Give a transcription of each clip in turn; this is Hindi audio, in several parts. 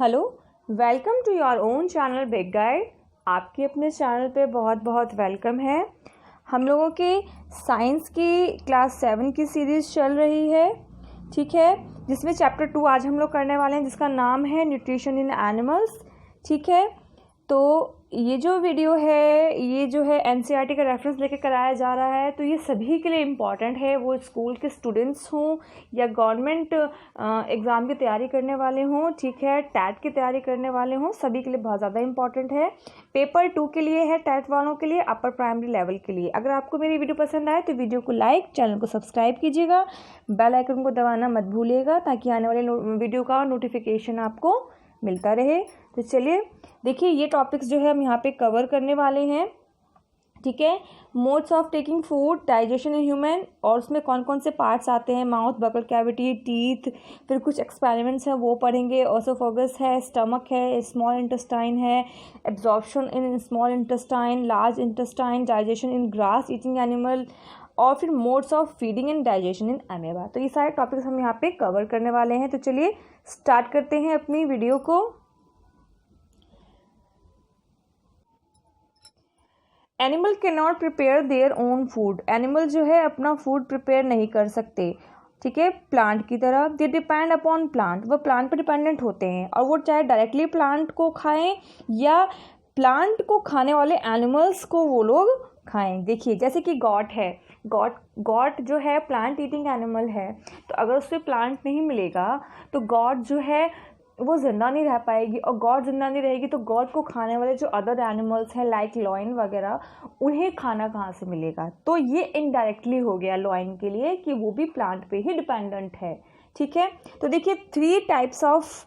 Hello, welcome to your own channel big guide. आपके अपने चैनल पे बहुत बहुत वेलकम है। हम लोगों के साइंस की क्लास 7 की सीरीज़ चल रही है, ठीक है, जिसमें चैप्टर 2 आज हम लोग करने वाले हैं, जिसका नाम है न्यूट्रिशन इन एनिमल्स। ठीक है, तो ये जो वीडियो है ये जो है एनसीईआरटी का रेफरेंस लेके कराया जा रहा है, तो ये सभी के लिए इम्पॉर्टेंट है, वो स्कूल के स्टूडेंट्स हों या गवर्नमेंट एग्ज़ाम की तैयारी करने वाले हों, ठीक है, टैट की तैयारी करने वाले हों, सभी के लिए बहुत ज़्यादा इंपॉर्टेंट है। पेपर 2 के लिए है, टैट वालों के लिए, अपर प्राइमरी लेवल के लिए। अगर आपको मेरी वीडियो पसंद आए तो वीडियो को लाइक, चैनल को सब्सक्राइब कीजिएगा, बेल आइकन को दबाना मत भूलिएगा ताकि आने वाले वीडियो का नोटिफिकेशन आपको मिलता रहे। तो चलिए देखिए, ये टॉपिक्स जो है हम यहाँ पे कवर करने वाले हैं, ठीक है। Modes of taking food, digestion in human, और उसमें कौन कौन से पार्ट्स आते हैं, माउथ, बकल कैविटी, टीथ, फिर कुछ एक्सपेरिमेंट्स हैं वो पढ़ेंगे। ओसोफेगस है, स्टमक है, स्मॉल इंटेस्टाइन है, absorption in small intestine, large intestine, digestion in grass eating animal, और फिर modes of feeding and digestion in amoeba. तो ये सारे टॉपिक्स हम यहाँ पे कवर करने वाले हैं। तो चलिए स्टार्ट करते हैं अपनी वीडियो को। Animal can not prepare their own food. Animal जो है अपना फूड प्रिपेयर नहीं कर सकते, ठीक है, प्लांट की तरह। दे डिपेंड अपॉन प्लांट, वो प्लांट पर डिपेंडेंट होते हैं, और वो चाहे डायरेक्टली प्लांट को खाएं या प्लांट को खाने वाले एनिमल्स को वो लोग खाएं। देखिए जैसे कि गॉट है, गॉट जो है प्लांट ईटिंग एनिमल है, तो अगर उससे प्लांट नहीं मिलेगा तो गॉट जो है वो ज़िंदा नहीं रह पाएगी, और गॉड ज़िंदा नहीं रहेगी तो गॉड को खाने वाले जो अदर एनिमल्स हैं लाइक लॉइन वगैरह, उन्हें खाना कहाँ से मिलेगा। तो ये इनडायरेक्टली हो गया लॉइन के लिए कि वो भी प्लांट पे ही डिपेंडेंट है, ठीक है। तो देखिए 3 टाइप्स ऑफ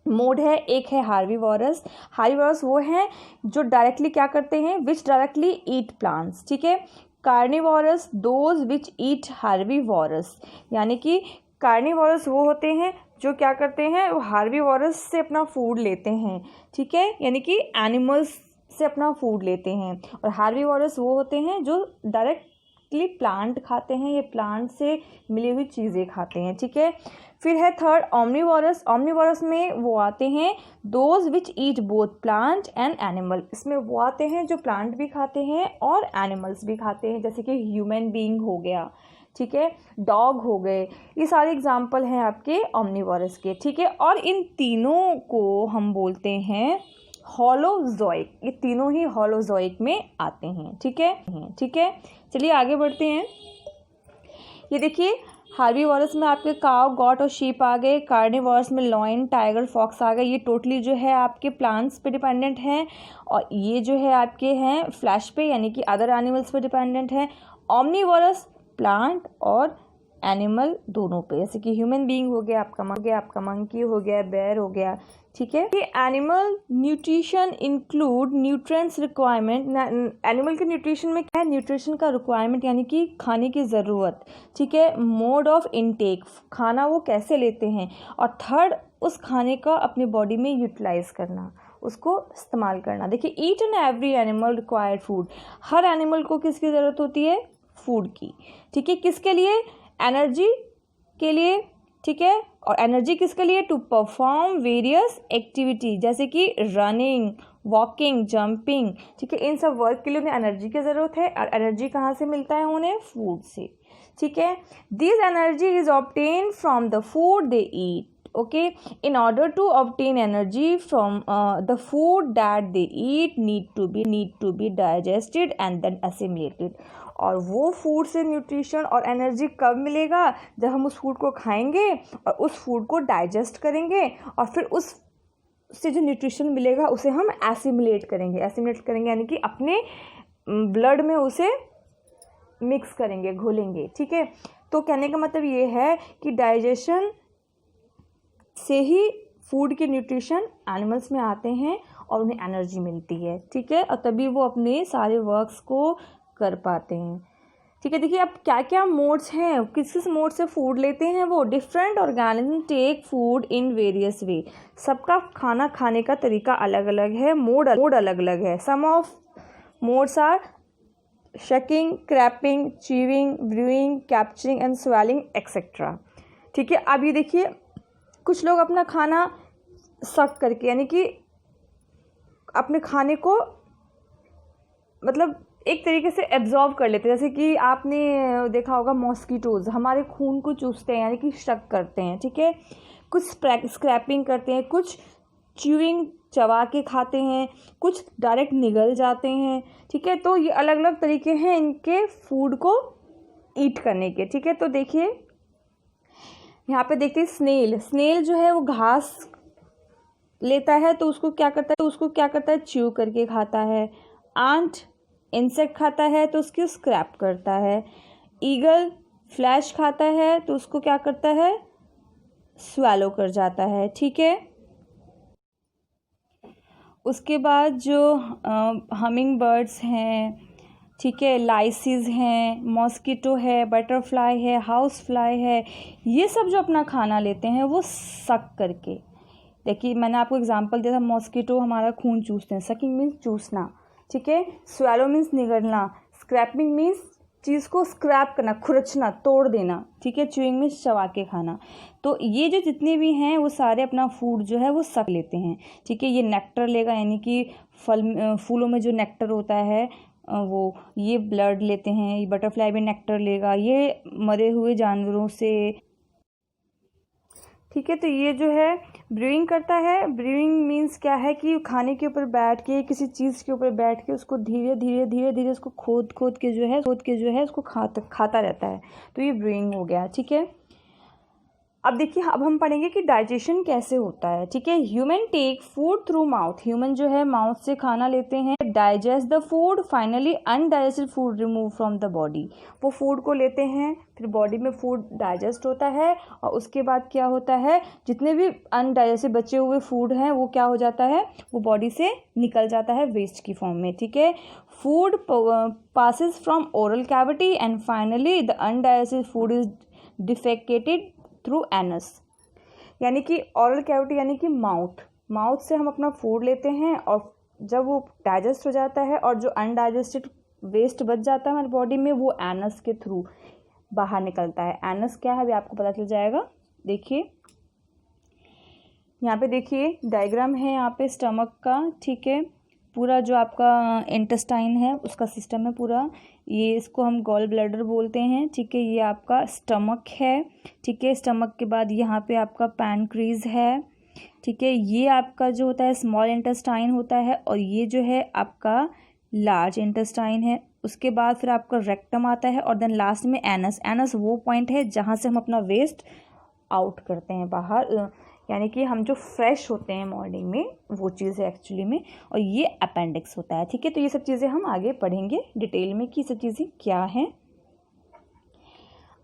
मोड है। एक है हार्बीवोरस। हार्बीवोरस वो हैं जो डायरेक्टली क्या करते हैं, विच डायरेक्टली ईट प्लांट्स, ठीक है। Carnivorous those which eat herbivores, यानी कि कार्निवोरस वो होते हैं जो क्या करते हैं, वो हार्बीवोरस से अपना फूड लेते हैं, ठीक है, यानी कि एनिमल्स से अपना फूड लेते हैं। और हार्बीवोरस वो होते हैं जो डायरेक्टली प्लांट खाते हैं, ये प्लांट से मिली हुई चीज़ें खाते हैं, ठीक है। फिर है थर्ड ओमनीवोरस। ओमनीवोरस में वो आते हैं those which eat both plant and animal. इसमें वो आते हैं जो प्लांट भी खाते हैं और एनिमल्स भी खाते हैं, जैसे कि ह्यूमन बीइंग हो गया, ठीक है, डॉग हो गए, ये सारे एग्जाम्पल हैं आपके ओमनीवोरस के, ठीक है। और इन तीनों को हम बोलते हैं होलोजोइक। ये तीनों ही होलोजोइक में आते हैं, ठीक है, ठीक है। चलिए आगे बढ़ते हैं। ये देखिए हार्बीवोरस में आपके काव, गॉट और शीप आ गए। कार्निवोरस में लॉइन, टाइगर, फॉक्स आ गए। ये टोटली जो है आपके प्लांट्स पे डिपेंडेंट हैं, और ये जो है आपके हैं फ्लैश पे, यानी कि अदर एनिमल्स पे डिपेंडेंट है। ओमनीवोरस प्लांट और एनिमल दोनों पे, जैसे कि ह्यूमन बीइंग हो गया आपका मंकी हो गया, बेयर हो गया, ठीक है। ये animal nutrition include nutrients requirement. Animal के न्यूट्रिशन में क्या है, न्यूट्रिशन का रिक्वायरमेंट यानी कि खाने की ज़रूरत, ठीक है। मोड ऑफ इनटेक, खाना वो कैसे लेते हैं, और थर्ड उस खाने का अपनी बॉडी में यूटिलाइज करना, उसको इस्तेमाल करना। देखिए each and every animal required food. Her animal को किसकी ज़रूरत होती है, फूड की, ठीक है। किसके लिए, एनर्जी के लिए, ठीक है। और एनर्जी किसके लिए, टू परफॉर्म वेरियस एक्टिविटी, जैसे कि रनिंग, वॉकिंग, जंपिंग, ठीक है। इन सब वर्क के लिए उन्हें एनर्जी की ज़रूरत है, और एनर्जी कहाँ से मिलता है उन्हें, फूड से, ठीक है। This energy is obtain from the food they eat, okay. In order to obtain energy from the food that they eat need to be digested and then assimilated. और वो फूड से न्यूट्रिशन और एनर्जी कब मिलेगा, जब हम उस फूड को खाएंगे और उस फूड को डाइजेस्ट करेंगे, और फिर उस से जो न्यूट्रिशन मिलेगा उसे हम एसिमिलेट करेंगे यानी कि अपने ब्लड में उसे मिक्स करेंगे, घोलेंगे, ठीक है। तो कहने का मतलब ये है कि डाइजेशन से ही फूड के न्यूट्रिशन एनिमल्स में आते हैं और उन्हें एनर्जी मिलती है, ठीक है, और तभी वो अपने सारे वर्क्स को कर पाते हैं, ठीक है। देखिए अब क्या क्या मोड्स हैं, किस किस मोड से फूड लेते हैं वो। Different organism take food in various way. सबका खाना खाने का तरीका अलग अलग है, मोड अलग अलग है। Some of modes are sucking, scraping, chewing, brewing, capturing and swallowing etcetera, ठीक है। अब ये देखिए कुछ लोग अपना खाना सक करके, यानी कि अपने खाने को मतलब एक तरीके से एब्जॉर्ब कर लेते हैं। जैसे कि आपने देखा होगा मॉस्किटोज़ हमारे खून को चूसते हैं, यानी कि शक करते हैं, ठीक है। कुछ स्क्रैपिंग करते हैं, कुछ च्यूइंग चबा के खाते हैं, कुछ डायरेक्ट निगल जाते हैं, ठीक है। तो ये अलग अलग तरीके हैं इनके फूड को ईट करने के, ठीक है। तो देखिए यहाँ पे देखते हैं स्नेल जो है वो घास लेता है तो उसको क्या करता है च्यू करके खाता है। आंट इंसेक्ट खाता है तो उसकी स्क्रैप करता है। ईगल फ्लैश खाता है तो उसको क्या करता है, स्वैलो कर जाता है, ठीक है। उसके बाद जो हमिंग बर्ड्स हैं, ठीक है, लाइसिस हैं, मॉस्किटो है, बटरफ्लाई है, हाउस फ्लाई है, ये सब जो अपना खाना लेते हैं वो सक करके। देखिए मैंने आपको एग्जांपल दिया था, मॉस्किटो हमारा खून चूसते हैं, सकिंग मीन्स चूसना, ठीक है। स्वैलो मीन्स निगलना, स्क्रैपिंग मीन्स चीज़ को स्क्रैप करना, खुरचना, तोड़ देना, ठीक है। च्यूइंग मीन्स चबा के खाना। तो ये जो जितने भी हैं वो सारे अपना फूड जो है वो सक लेते हैं, ठीक है। ये नेक्टर लेगा, यानी कि फूलों में जो नेक्टर होता है वो, ये ब्लड लेते हैं। ये बटरफ्लाई भी नेक्टर लेगा, ये मरे हुए जानवरों से, ठीक है। तो ये जो है ब्रूइंग करता है। ब्रूइंग मीन्स क्या है कि खाने के ऊपर बैठ के, किसी चीज़ के ऊपर बैठ के उसको धीरे धीरे उसको खोद के जो है उसको खाता रहता है। तो ये ब्रूइंग हो गया, ठीक है। अब देखिए अब हम पढ़ेंगे कि डाइजेशन कैसे होता है, ठीक है। Human take food through mouth, human जो है माउथ से खाना लेते हैं। Digest the food, finally undigested food remove from the body, वो फूड को लेते हैं, फिर बॉडी में फूड डाइजेस्ट होता है और उसके बाद क्या होता है, जितने भी अनडाइजेस्टेड बचे हुए फूड हैं वो क्या हो जाता है, वो बॉडी से निकल जाता है वेस्ट की फॉर्म में, ठीक है। Food passes from oral cavity and finally the undigested food is defecated through anus, यानी कि ऑरल कैविटी यानी कि माउथ से हम अपना फूड लेते हैं और जब वो डाइजेस्ट हो जाता है और जो अनडाइजेस्टेड वेस्ट बच जाता है हमारी बॉडी में वो एनस के थ्रू बाहर निकलता है। एनस क्या है अभी आपको पता चल जाएगा। देखिए यहाँ पे देखिए डायग्राम है यहाँ पे स्टमक का, ठीक है। पूरा जो आपका इंटेस्टाइन है उसका सिस्टम है पूरा, ये इसको हम गॉल ब्लैडर बोलते हैं, ठीक है। ये आपका स्टमक है, ठीक है। स्टमक के बाद यहाँ पे आपका पैनक्रीज है, ठीक है। ये आपका जो होता है स्मॉल इंटेस्टाइन होता है और ये जो है आपका लार्ज इंटेस्टाइन है। उसके बाद फिर आपका रेक्टम आता है और देन लास्ट में एनस वो पॉइंट है जहाँ से हम अपना वेस्ट आउट करते हैं बाहर, यानी कि हम जो फ्रेश होते हैं मॉर्निंग में वो चीज़ है एक्चुअली में, और ये अपेंडिक्स होता है, ठीक है। तो ये सब चीज़ें हम आगे पढ़ेंगे डिटेल में कि ये सब चीज़ें क्या हैं।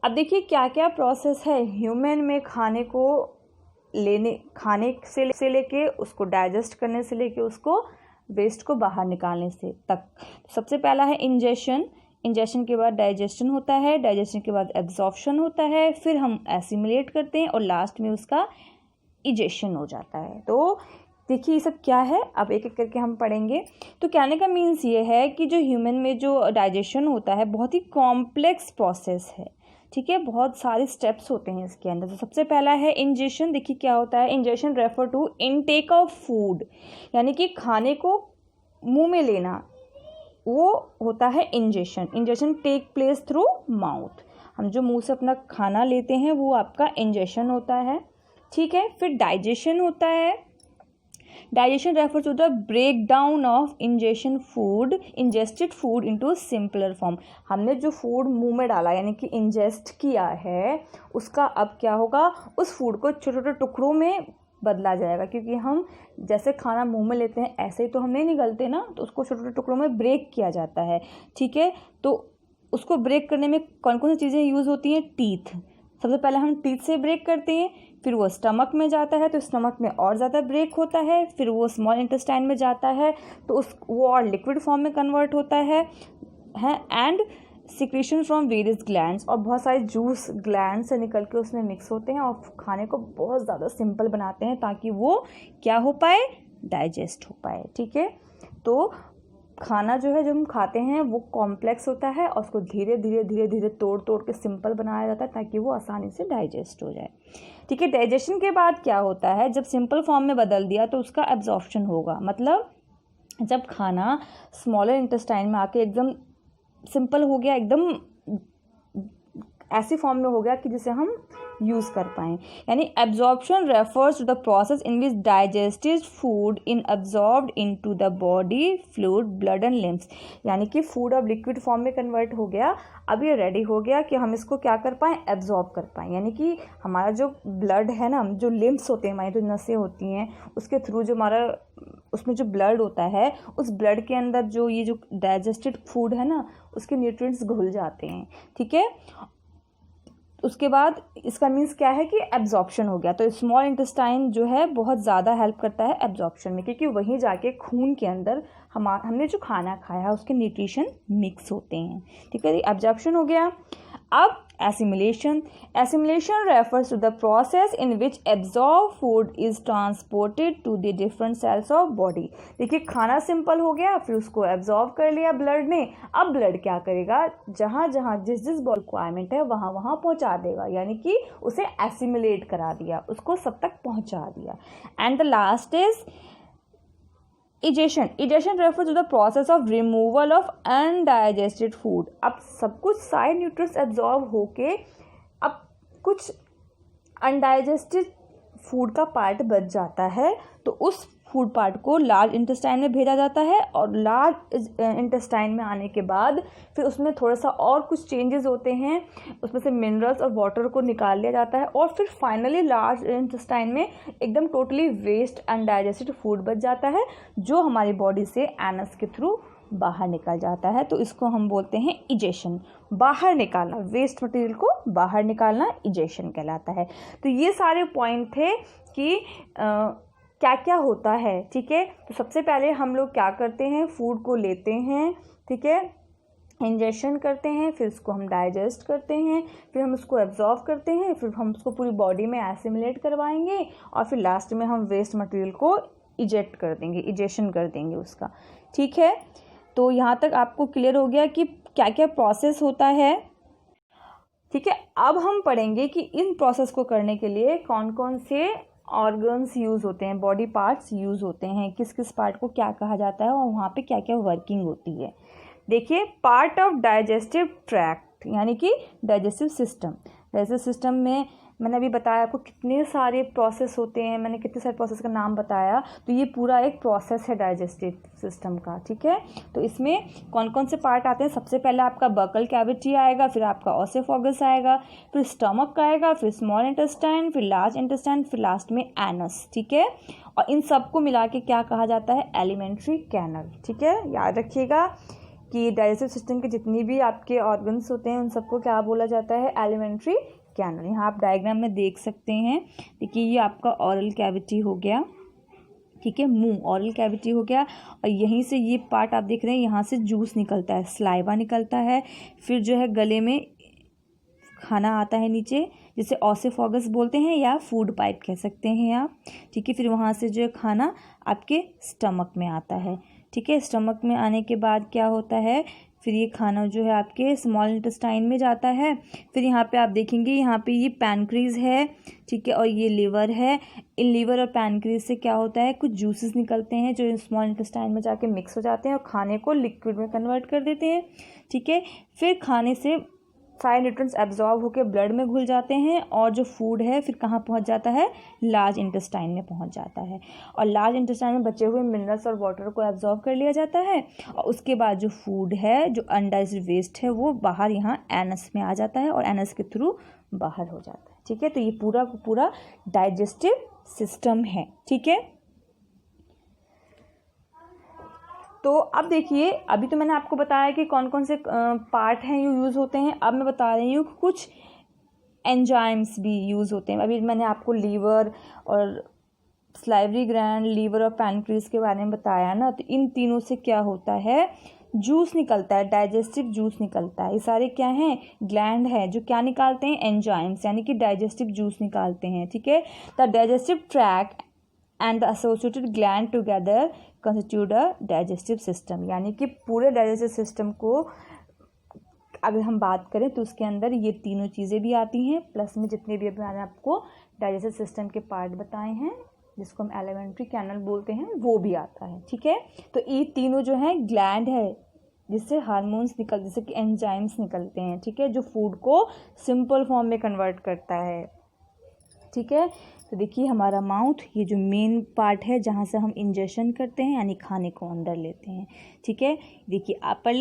अब देखिए क्या क्या प्रोसेस है ह्यूमन में खाने से लेके उसको डाइजेस्ट करने से लेके उसको वेस्ट को बाहर निकालने से तक। सबसे पहला है इंजेशन के बाद डाइजेशन होता है, डाइजेशन के बाद एब्जॉर्प्शन होता है, फिर हम एसिमिलेट करते हैं और लास्ट में उसका इजेशन हो जाता है। तो देखिए ये सब क्या है अब एक एक करके हम पढ़ेंगे। तो कहने का मीन्स ये है कि जो ह्यूमन में जो डाइजेशन होता है बहुत ही कॉम्प्लेक्स प्रोसेस है, ठीक है। बहुत सारे स्टेप्स होते हैं इसके अंदर। तो सबसे पहला है इंजेशन। देखिए क्या होता है, ingestion refer to intake of food, यानी कि खाने को मुंह में लेना, वो होता है ingestion. Ingestion take place through mouth, हम जो मुंह से अपना खाना लेते हैं वो आपका इंजेशन होता है, ठीक है। फिर डाइजेशन होता है। Digestion refers to the break down of ingested food into simpler form. हमने जो फूड मुंह में डाला यानी कि इंजेस्ट किया है उसका अब क्या होगा, उस फूड को छोटे छोटे टुकड़ों में बदला जाएगा, क्योंकि हम जैसे खाना मुंह में लेते हैं ऐसे ही तो हम नहीं निगलते ना, तो उसको छोटे छोटे टुकड़ों में ब्रेक किया जाता है, ठीक है। तो उसको ब्रेक करने में कौन कौन सी चीज़ें यूज़ होती हैं, टीथ। सबसे पहले हम टीथ से ब्रेक करते हैं, फिर वो स्टमक में जाता है तो स्टमक में और ज़्यादा ब्रेक होता है, फिर वो स्मॉल इंटेस्टाइन में जाता है तो वो और लिक्विड फॉर्म में कन्वर्ट होता है and secretion from various glands, और बहुत सारे जूस ग्लैंड से निकल के उसमें मिक्स होते हैं और खाने को बहुत ज़्यादा सिंपल बनाते हैं ताकि वो क्या हो पाए, डाइजेस्ट हो पाए, ठीक है। तो खाना जो है जो हम खाते हैं वो कॉम्प्लेक्स होता है और उसको धीरे धीरे तोड़ के सिंपल बनाया जाता है ताकि वो आसानी से डाइजेस्ट हो जाए। ठीक है, डाइजेशन के बाद क्या होता है, जब सिंपल फॉर्म में बदल दिया तो उसका एब्जॉर्प्शन होगा। मतलब जब खाना स्मॉलर इंटेस्टाइन में आके एकदम सिंपल हो गया, एकदम ऐसी फॉर्म में हो गया कि जिसे हम यूज़ कर पाएँ। यानी absorption refers to the process in which digested food in absorbed into the body fluid blood and lymph. यानी कि फूड अब लिक्विड फॉर्म में कन्वर्ट हो गया, अब ये रेडी हो गया कि हम इसको क्या कर पाएँ, एब्जॉर्ब कर पाएँ। यानी कि हमारा जो ब्लड है ना, जो लिम्स होते हैं, हमारी जो नसें होती हैं, उसके थ्रू जो हमारा उसमें जो ब्लड होता है, उस ब्लड के अंदर जो ये जो डाइजेस्टेड फूड है ना, उसके न्यूट्रिएंट्स घुल जाते हैं। ठीक है, उसके बाद इसका मीन्स क्या है कि एब्जॉर्प्शन हो गया। तो स्मॉल इंटेस्टाइन जो है बहुत ज़्यादा हेल्प करता है एब्जॉर्प्शन में, क्योंकि वहीं जाके खून के अंदर हमने जो खाना खाया है उसके न्यूट्रिशन मिक्स होते हैं। ठीक है, एब्जॉर्प्शन हो गया। अब assimilation refers to the process in which absorb food is transported to the different cells of body. देखिए, खाना सिंपल हो गया, फिर उसको एब्जॉर्ब कर लिया ब्लड ने। अब ब्लड क्या करेगा, जहाँ जहाँ जिस रिक्वायरमेंट है वहाँ वहाँ पहुँचा देगा, यानी कि उसे एसिमिलेट करा दिया, उसको सब तक पहुँचा दिया। And the last is egestion refer to the process of removal of undigested food. अब सब कुछ सारे न्यूट्रिएंट्स एब्जॉर्ब होके अब कुछ अनडाइजेस्टेड फूड का पार्ट बच जाता है, तो उस फूड पार्ट को लार्ज इंटेस्टाइन में भेजा जाता है, और लार्ज इंटेस्टाइन में आने के बाद फिर उसमें थोड़ा सा और कुछ चेंजेस होते हैं, उसमें से मिनरल्स और वाटर को निकाल लिया जाता है, और फिर फाइनली लार्ज इंटेस्टाइन में एकदम टोटली वेस्ट अनडाइजेस्टेड फूड बच जाता है, जो हमारी बॉडी से एनस के थ्रू बाहर निकल जाता है। तो इसको हम बोलते हैं इजेशन, बाहर निकालना, वेस्ट मटेरियल को बाहर निकालना इजेशन कहलाता है। तो ये सारे पॉइंट थे कि क्या क्या होता है। ठीक है, तो सबसे पहले हम लोग क्या करते हैं, फूड को लेते हैं, ठीक है, इंजेशन करते हैं, फिर उसको हम डाइजेस्ट करते हैं, फिर हम उसको एब्जॉर्ब करते हैं, फिर हम उसको पूरी बॉडी में एसिमिलेट करवाएंगे, और फिर लास्ट में हम वेस्ट मटेरियल को इजेक्ट कर देंगे, इजेशन कर देंगे उसका। ठीक है, तो यहाँ तक आपको क्लियर हो गया कि क्या क्या प्रोसेस होता है। ठीक है, अब हम पढ़ेंगे कि इन प्रोसेस को करने के लिए कौन कौन से ऑर्गन्स यूज़ होते हैं, बॉडी पार्ट्स यूज़ होते हैं, किस किस पार्ट को क्या कहा जाता है और वहाँ पे क्या क्या वर्किंग होती है। देखिए, पार्ट ऑफ डाइजेस्टिव ट्रैक्ट यानी कि डाइजेस्टिव सिस्टम में मैंने अभी बताया आपको कितने सारे प्रोसेस होते हैं, मैंने कितने सारे प्रोसेस का नाम बताया, तो ये पूरा एक प्रोसेस है डाइजेस्टिव सिस्टम का। ठीक है, तो इसमें कौन कौन से पार्ट आते हैं, सबसे पहले आपका बकल कैविटी आएगा, फिर आपका ओसेफॉगस आएगा, फिर स्टमक आएगा, फिर स्मॉल इंटेस्टाइन, फिर लार्ज इंटेस्टाइन, फिर लास्ट में एनस। ठीक है, और इन सबको मिला के क्या कहा जाता है, एलिमेंट्री कैनल। ठीक है, याद रखिएगा कि डाइजेस्टिव सिस्टम के जितनी भी आपके ऑर्गन्स होते हैं उन सबको क्या बोला जाता है, एलिमेंट्री कैनल। यहाँ आप डायग्राम में देख सकते हैं। देखिए, ये आपका ऑरल कैविटी हो गया, ठीक है, मुंह ऑरल कैविटी हो गया, और यहीं से ये पार्ट आप देख रहे हैं, यहाँ से जूस निकलता है, सलाइवा निकलता है, फिर जो है गले में खाना आता है नीचे, जिसे ओसेफॉगस बोलते हैं या फूड पाइप कह सकते हैं आप। ठीक है, फिर वहाँ से जो है खाना आपके स्टमक में आता है। ठीक है, स्टमक में आने के बाद क्या होता है, फिर ये खाना जो है आपके स्मॉल इंटेस्टाइन में जाता है। फिर यहाँ पे आप देखेंगे, यहाँ पे ये पैनक्रीज है, ठीक है, और ये लीवर है। इन लीवर और पैनक्रीज से क्या होता है, कुछ जूसेस निकलते हैं जो स्मॉल इंटेस्टाइन में जाके मिक्स हो जाते हैं और खाने को लिक्विड में कन्वर्ट कर देते हैं। ठीक है, फिर खाने से सारे न्यूट्रिएंट्स एब्जॉर्ब होकर ब्लड में घुल जाते हैं, और जो फूड है फिर कहाँ पहुँच जाता है, लार्ज इंटेस्टाइन में पहुँच जाता है, और लार्ज इंटेस्टाइन में बचे हुए मिनरल्स और वाटर को एब्जॉर्ब कर लिया जाता है, और उसके बाद जो फूड है, जो अनडाइजेस्टेड वेस्ट है, वो बाहर यहाँ एनस में आ जाता है और एनस के थ्रू बाहर हो जाता है। ठीक है, तो ये पूरा का पूरा डाइजेस्टिव सिस्टम है। ठीक है, तो अब देखिए, अभी तो मैंने आपको बताया कि कौन कौन से पार्ट हैं जो यूज़ होते हैं। अब मैं बता रही हूँ कि कुछ एंजाइम्स भी यूज़ होते हैं। अभी मैंने आपको लीवर और सलाइवरी ग्लैंड, लीवर और पैनक्रीज के बारे में बताया ना, तो इन तीनों से क्या होता है, जूस निकलता है, डाइजेस्टिव जूस निकलता है। ये सारे क्या हैं, ग्लैंड है जो क्या निकालते हैं, एंजाइम्स, यानी कि डाइजेस्टिव जूस निकालते हैं। ठीक है, the digestive tract and the associated gland together constitute a digestive system. यानी कि पूरे डाइजेस्टिव सिस्टम को अगर हम बात करें तो उसके अंदर ये तीनों चीज़ें भी आती हैं, प्लस में जितने भी अभी मैंने आपको डाइजेस्टिव सिस्टम के पार्ट बताए हैं जिसको हम एलिमेंट्री कैनल बोलते हैं वो भी आता है। ठीक है, तो ये तीनों जो है ग्लैंड है जिससे हार्मोन्स निकल, जैसे कि एंजाइम्स निकलते हैं। ठीक है, जो फूड को सिंपल फॉर्म में कन्वर्ट करता है। ठीक है, तो देखिए हमारा माउथ ये जो मेन पार्ट है जहाँ से हम इंजेशन करते हैं यानी खाने को अंदर लेते हैं। ठीक है, देखिए अपर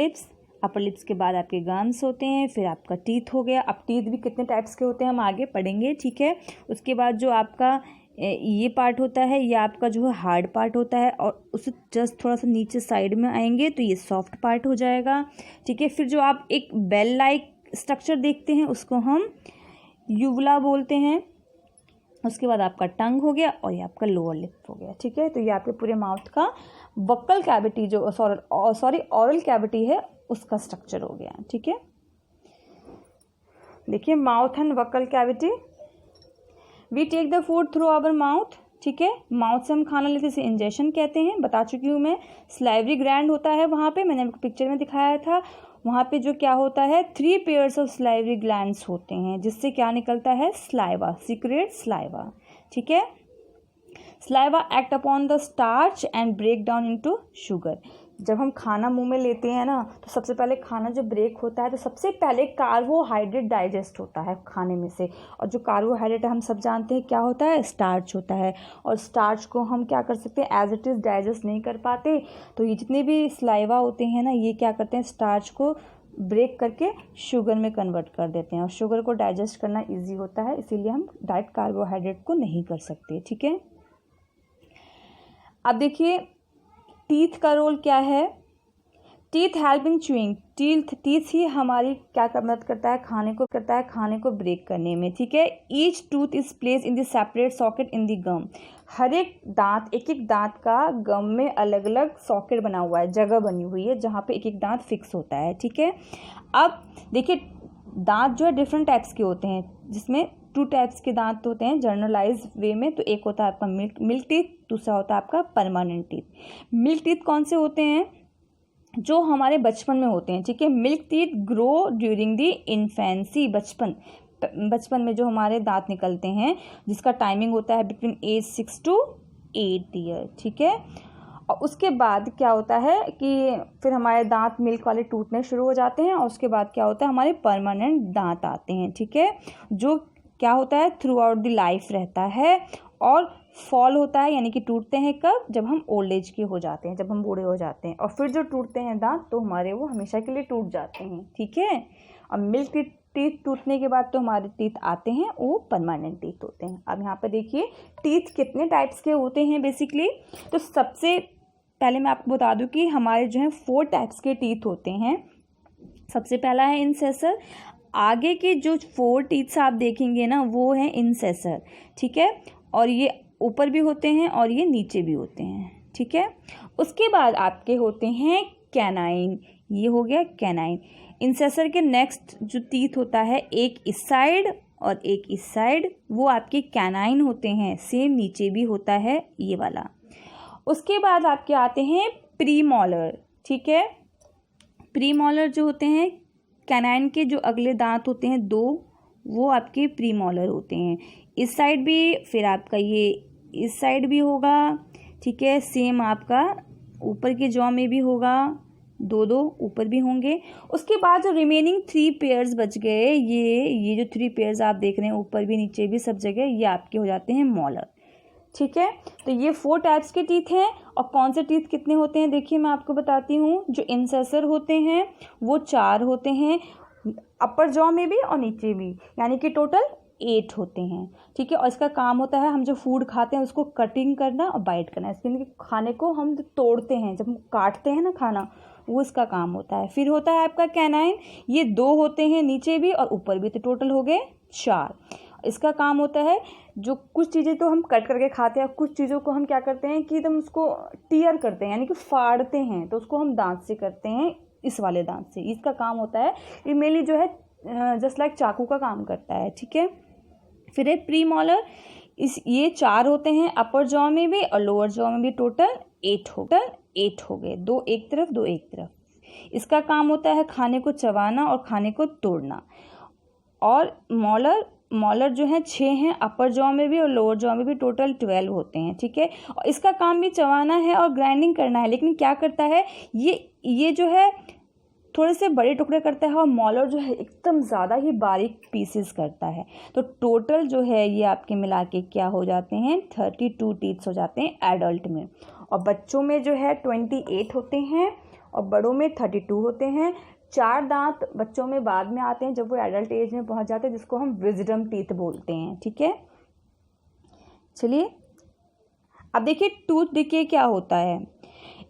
लिप्स के बाद आपके गम्स होते हैं, फिर आपका टीथ हो गया। अब टीथ भी कितने टाइप्स के होते हैं हम आगे पढ़ेंगे। ठीक है, उसके बाद जो आपका ये पार्ट होता है ये आपका जो है हार्ड पार्ट होता है, और उससे जस्ट थोड़ा सा नीचे साइड में आएंगे तो ये सॉफ्ट पार्ट हो जाएगा। ठीक है, फिर जो आप एक बेल लाइक स्ट्रक्चर देखते हैं उसको हम यूवला बोलते हैं। उसके बाद आपका टंग हो गया और ये आपका लोअर लिप हो गया। ठीक है, तो ये आपके पूरे माउथ का वक्कल कैविटी जो ऑरल कैविटी है उसका स्ट्रक्चर हो गया। ठीक है, देखिए mouth and buccal cavity, we take the food through our mouth. ठीक है, माउथ से हम खाना लेते हैं, इसे इंजेशन कहते हैं, बता चुकी हूँ मैं। स्लाइवरी ग्लैंड होता है वहाँ पे, मैंने आपको पिक्चर में दिखाया था। वहाँ पे जो क्या होता है 3 पेयर्स ऑफ स्लाइवरी ग्लैंड्स होते हैं जिससे क्या निकलता है स्लाइवा, सीक्रेट स्लाइवा। ठीक है, saliva act upon the starch and break down into sugar. जब हम खाना मुंह में लेते हैं ना तो सबसे पहले खाना जब ब्रेक होता है तो सबसे पहले कार्बोहाइड्रेट डाइजेस्ट होता है खाने में से, और जो कार्बोहाइड्रेट हम सब जानते हैं क्या होता है स्टार्च होता है, और स्टार्च को हम क्या कर सकते हैं एज इट इज़ डाइजेस्ट नहीं कर पाते, तो ये जितने भी स्लाइवा होते हैं ना ये क्या करते हैं स्टार्च को ब्रेक करके शुगर में कन्वर्ट कर देते हैं, और शुगर को डाइजेस्ट करना ईजी होता है, इसीलिए हम डायरेक्ट कार्बोहाइड्रेट को नहीं कर सकते। ठीक है, अब देखिए टीथ का रोल क्या है। Teeth help in chewing, teeth ही हमारी क्या मदद करता है खाने को ब्रेक करने में। ठीक है, each tooth is place in the separate socket in the gum. हर एक दांत का गम में अलग अलग सॉकेट बना हुआ है, जगह बनी हुई है जहाँ पे एक एक दांत फिक्स होता है। ठीक है, अब देखिए दांत जो है डिफरेंट टाइप्स के होते हैं, जिसमें 2 टाइप्स के दांत होते हैं जनरलाइज वे में। तो एक होता है आपका मिल्क टीथ, दूसरा होता है आपका परमानेंट टीथ। मिल्क टीथ कौन से होते हैं जो हमारे बचपन में होते हैं। ठीक है, milk teeth grow during the infancy, बचपन में जो हमारे दांत निकलते हैं जिसका टाइमिंग होता है बिटवीन एज 6 to 8 ईयर। ठीक है, और उसके बाद क्या होता है कि फिर हमारे दांत मिल्क वाले टूटने शुरू हो जाते हैं, और उसके बाद क्या होता है हमारे परमानेंट दांत आते हैं। ठीक है, जो क्या होता है थ्रू आउट द लाइफ रहता है, और फॉल होता है यानी कि टूटते हैं कब, जब हम ओल्ड एज के हो जाते हैं, जब हम बूढ़े हो जाते हैं, और फिर जो टूटते हैं दांत तो हमारे वो हमेशा के लिए टूट जाते हैं। ठीक है, और मिल्क टीथ टूटने के बाद तो हमारे टीथ आते हैं वो परमानेंट टीथ होते हैं। अब यहाँ पे देखिए टीथ कितने टाइप्स के होते हैं बेसिकली। तो सबसे पहले मैं आपको बता दूं कि हमारे जो है 4 टाइप्स के टीथ होते हैं। सबसे पहला है इंसेसर, आगे के जो 4 टीथ्स आप देखेंगे ना वो है इंसेसर। ठीक है, और ये ऊपर भी होते हैं और ये नीचे भी होते हैं। ठीक है, उसके बाद आपके होते हैं कैनाइन, ये हो गया कैनाइन। इंसेसर के नेक्स्ट जो टीथ होता है एक इस साइड और एक इस साइड, वो आपके कैनाइन होते हैं, सेम नीचे भी होता है ये वाला। उसके बाद आपके आते हैं प्रीमोलर। ठीक है, प्रीमोलर जो होते हैं कैनाइन के जो अगले दांत होते हैं 2, वो आपके प्रीमोलर होते हैं। इस साइड भी, फिर आपका ये इस साइड भी होगा। ठीक है, सेम आपका ऊपर के जॉ में भी होगा, 2 ऊपर भी होंगे। उसके बाद जो रिमेनिंग 3 पेयर्स बच गए, ये जो 3 पेयर्स आप देख रहे हैं ऊपर भी नीचे भी सब जगह, ये आपके हो जाते हैं मोलर। ठीक है, तो ये 4 टाइप्स के टीथ हैं। और कौन से टीथ कितने होते हैं देखिए मैं आपको बताती हूँ। जो इंसेसर होते हैं वो 4 होते हैं, अपर जॉ में भी और नीचे भी, यानी कि टोटल 8 होते हैं। ठीक है, और इसका काम होता है हम जो फूड खाते हैं उसको कटिंग करना और बाइट करना। इसके खाने को हम तोड़ते हैं, जब हम काटते हैं ना खाना, वो इसका काम होता है। फिर होता है आपका कैनाइन, ये 2 होते हैं नीचे भी और ऊपर भी, तो टोटल हो गए 4। इसका काम होता है जो कुछ चीज़ें तो हम कट करके खाते हैं, कुछ चीज़ों को हम क्या करते हैं कि एकदम उसको टीयर करते हैं यानी कि फाड़ते हैं, तो उसको हम दांत से करते हैं, इस वाले दांत से। इसका काम होता है, ये मेनली जो है जस्ट लाइक चाकू का काम करता है। ठीक है, फिर है प्रीमोलर, ये 4 होते हैं अपर जॉ में भी और लोअर जॉ में भी, टोटल 8 हो गए, 2 एक तरफ 2 एक तरफ। इसका काम होता है खाने को चबाना और खाने को तोड़ना। और मॉलर जो है 6 हैं अपर जॉ में भी और लोअर जॉ में भी, टोटल 12 होते हैं, ठीक है। और इसका काम भी चबाना है और ग्राइंडिंग करना है, लेकिन क्या करता है ये जो है थोड़े से बड़े टुकड़े करता है और मॉलर जो है एकदम ज़्यादा ही बारीक पीसेस करता है। तो टोटल जो है ये आपके मिला के क्या हो जाते हैं, 32 टीथ्स हो जाते हैं एडल्ट में। और बच्चों में जो है 28 होते हैं और बड़ों में 32 होते हैं। 4 दांत बच्चों में बाद में आते हैं जब वो एडल्ट एज में पहुंच जाते हैं, जिसको हम विजडम टीथ बोलते हैं, ठीक है। चलिए अब देखिए टूथ डिके क्या होता है।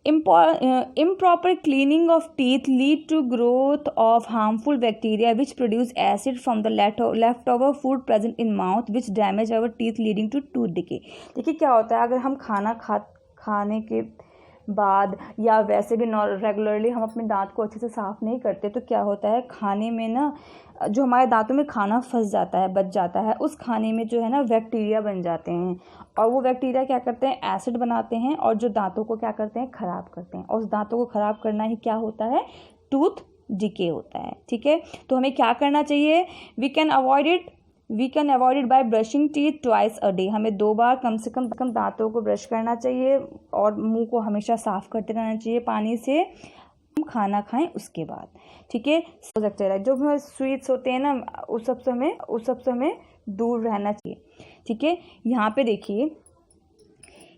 Improper cleaning of teeth lead to growth of harmful bacteria which produce acid from the leftover food present in mouth which damage our teeth leading to tooth decay। देखिए क्या होता है, अगर हम खाने के बाद या वैसे भी रेगुलरली हम अपने दांत को अच्छे से साफ़ नहीं करते तो क्या होता है, खाने में ना जो हमारे दांतों में खाना फंस जाता है, बच जाता है, उस खाने में जो है ना बैक्टीरिया बन जाते हैं और वो बैक्टीरिया क्या करते हैं, एसिड बनाते हैं और जो दांतों को क्या करते हैं, ख़राब करते हैं। और उस दांतों को ख़राब करना ही क्या होता है, टूथ डिके होता है, ठीक है। तो हमें क्या करना चाहिए, we can avoid it by brushing teeth twice a day. हमें 2 बार कम से कम दांतों को ब्रश करना चाहिए और मुंह को हमेशा साफ़ करते रहना चाहिए पानी से, हम खाना खाएं उसके बाद, ठीक है। जो भी स्वीट्स होते हैं ना उस सब से हमें दूर रहना चाहिए, ठीक है। यहाँ पे देखिए,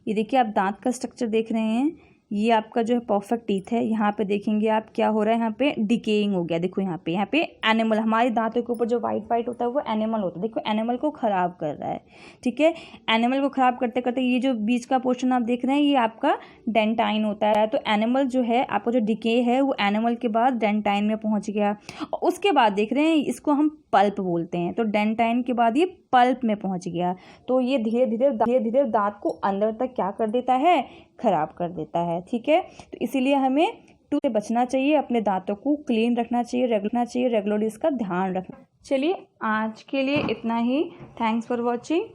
ये देखिए आप दांत का स्ट्रक्चर देख रहे हैं, ये आपका जो है परफेक्ट टीथ है। यहाँ पे देखेंगे आप क्या हो रहा है, यहाँ पे डिकेइंग हो गया। देखो यहाँ पे एनिमल, हमारे दांतों के ऊपर जो वाइट होता है वो एनिमल होता है। देखो एनिमल को ख़राब कर रहा है, ठीक है। एनिमल को ख़राब करते करते ये जो बीच का पोर्शन आप देख रहे हैं ये आपका डेंटाइन होता है। तो एनिमल जो है आपका जो डिके है वो एनिमल के बाद डेंटाइन में पहुँच गया और उसके बाद देख रहे हैं इसको हम पल्प बोलते हैं। तो डेंटाइन के बाद ये पल्प में पहुँच गया। तो ये धीरे धीरे दांत को अंदर तक क्या कर देता है, ख़राब कर देता है, ठीक है। तो इसीलिए हमें टूथ से बचना चाहिए, अपने दांतों को क्लीन रखना चाहिए, रेगुलरली इसका ध्यान रखना। चलिए आज के लिए इतना ही, थैंक्स फॉर वॉचिंग,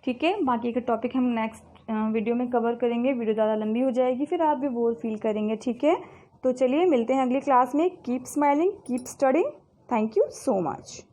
ठीक है। बाकी के टॉपिक हम नेक्स्ट वीडियो में कवर करेंगे। वीडियो ज़्यादा लंबी हो जाएगी, फिर आप भी बोर फील करेंगे, ठीक है। तो चलिए मिलते हैं अगली क्लास में। Keep smiling, keep studying, thank you so much.